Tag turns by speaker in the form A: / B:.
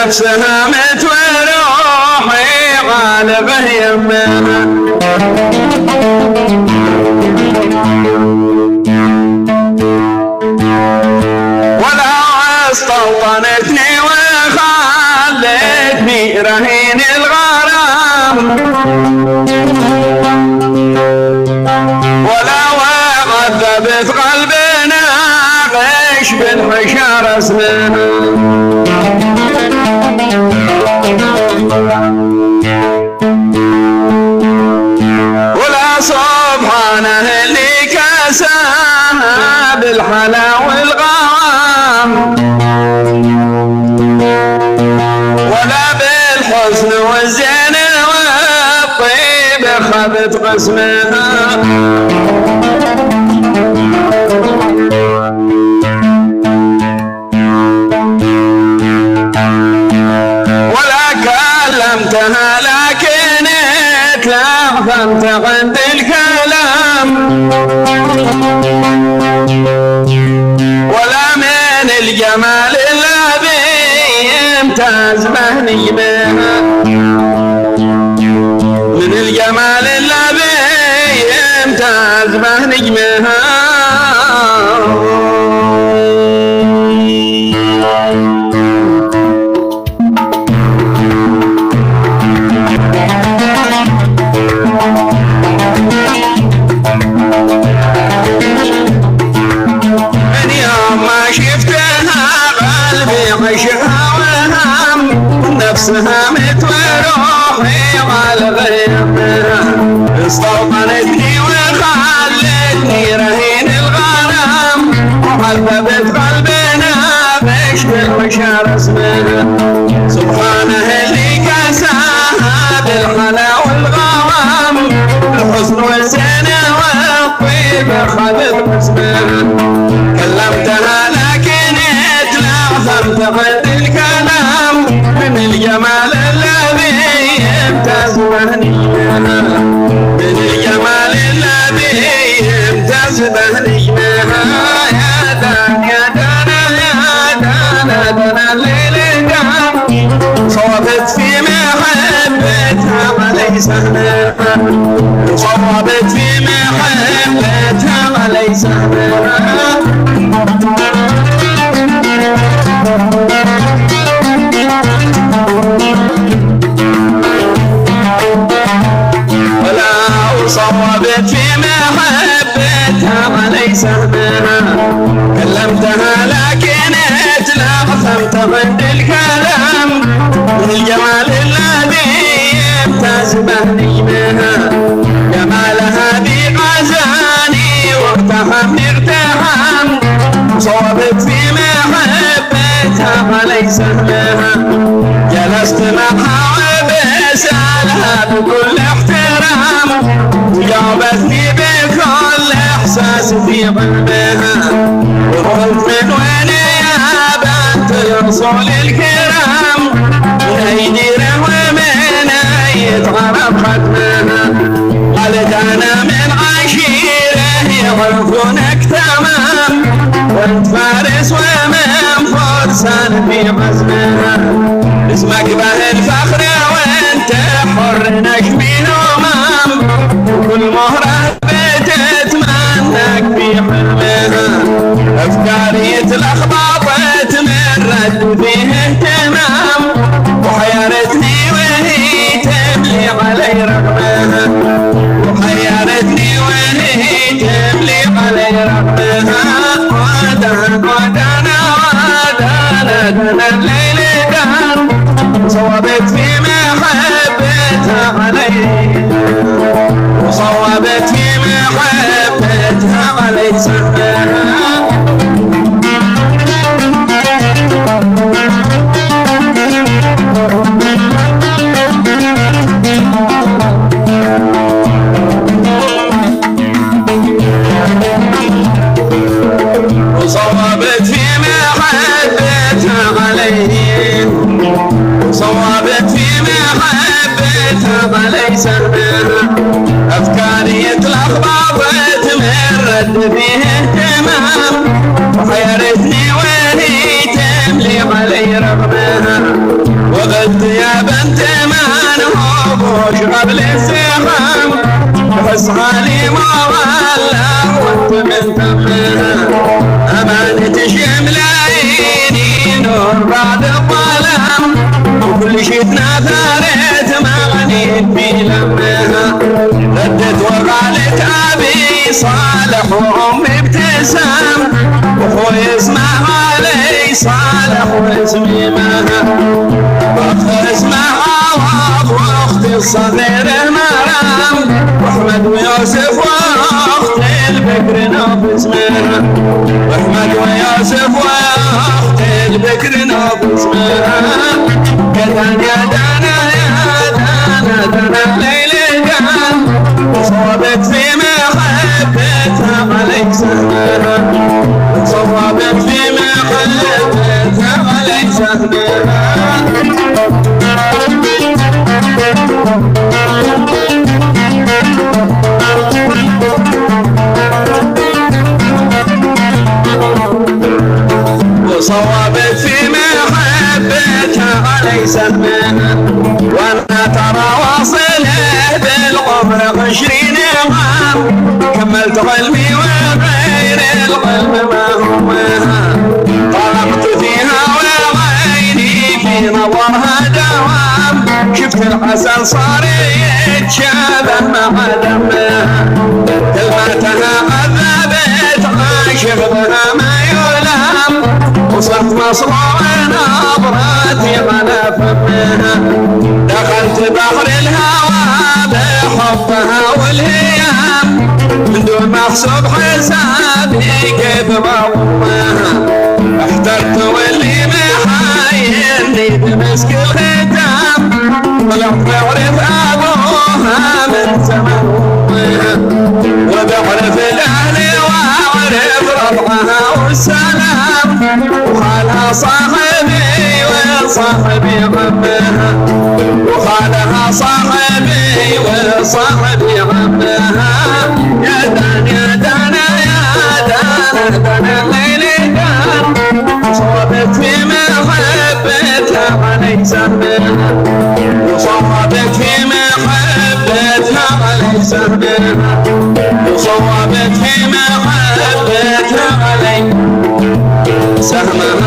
A: نفسها مت وروحي غالبه يمها استوطنتني وخلتني رهين الغرام ولا وعذبت قلبنا غش بالحشار اسمها ولا سبحانه اللي كساها بالحلا والغرام ولا بالحسن والزين والطيب خذت قسمها ولا كلمتها لكن اتلغمت عند الكلام ولا من الجمال يمتاز مهني بها من الجمال الذي يمتاز مهني بها من يوم ما شفتها قلبي عشقها وهم نفسها مت وروحي والغيبها استوطنتني وخلتني رهين الغرام وعذبت قلبنا بشك الحشار اسمها سبحانه اللي كساها بالحلا والغرام الحسن والزين والطيب خذت اسمها كلمتها لكن اتلغمت عند الكلام من الجمال الذي يمتاز مهنيها من الجمال الذي يمتاز مهنيها يا دان يا دانا يا دانا دانا الليل دان صوبت في محبتها وليس همها صوبت في محبتها وليس همها صوبت في محبتها وليس همها كلمتها لكن اتلغمت عند الكلام من الجمال الذي يمتاز مهني بها جمالها بغزاني وارتحم ارتحم صوبت في محبتها وليس همها جلست معها وبسألها بكل احترام وجاوبتني بكل احساس في قلبها وقلت من وين يا بنت الرسول الكرام من اي ديره ومن اي غرب ختمها قالت انا من عشيره يعرفونك تمام وانت فارس ومن فرسان في عزمها اسمك به الفخر وانت حر نجمي همام وكل مهرة بتتمناك في حلمها افكاري اتلخبطت من رد فيه اهتمام وحيرتني وهي تملي علي رغمها وحيرتني وهي تملي علي رغمها ودانا الليل دان صوبت في محبتها علي وصوبت في محبتها علي سهلها وصوبت في محبتها علي وصوبت في محبتها علي سهلها أفكاري اتلخبطت من رد فيه اهتمام وحيرتني وهي تملي علي رغمها قبل الزغم وحسها لي ما ظلها وانت من ثمها أمانة شمل عيني نور بعد الظلام وكل شي تناثرت مغنيت في لمها ردت وقالت أبي صالح وأمي ابتسام وأخوي اسمه علي صالح واسمي مها وأخ اسمه عوض وأختي الصغيرة مرام وأحمد ويوسف وأختي البكر نوف اسمها وأحمد ويوسف وأختي البكر نوف اسمها يا دانا يا دانا دانا ليلي دان صوبت في محبتها عليك سهمها صوبت في محبتها عليك سهمها وصوبت في محبتها علي سهمها وانا ترى واصله بالعمر 20 عام كملت علمي وغير العلم ما همها طلقت فيها وعيني في نظرها دوام شفت الحسن صار يتشابه مع دمها كلمتها عذبت عاشق بها ما يلام وصف مصروع نظراتي على فمها دخلت بحر الهوى بحبها والهيام من دون ما احسب حسابي كيف بضمها احترت واللي محايرني بمسك الختام طلعت بعرف ابوها من زمن وبعرف الاهل واعرف ربعها والسلام وخالها صاحبي وصاحبي عمها وخالها صاحبي وصاحبي عمها يا دان يا دانا يا دانا دانا ليلي دان صوبت في محبتها علي سهمها وصوبت في محبتها علي سهمها وصوبت في محبتها علي سهمها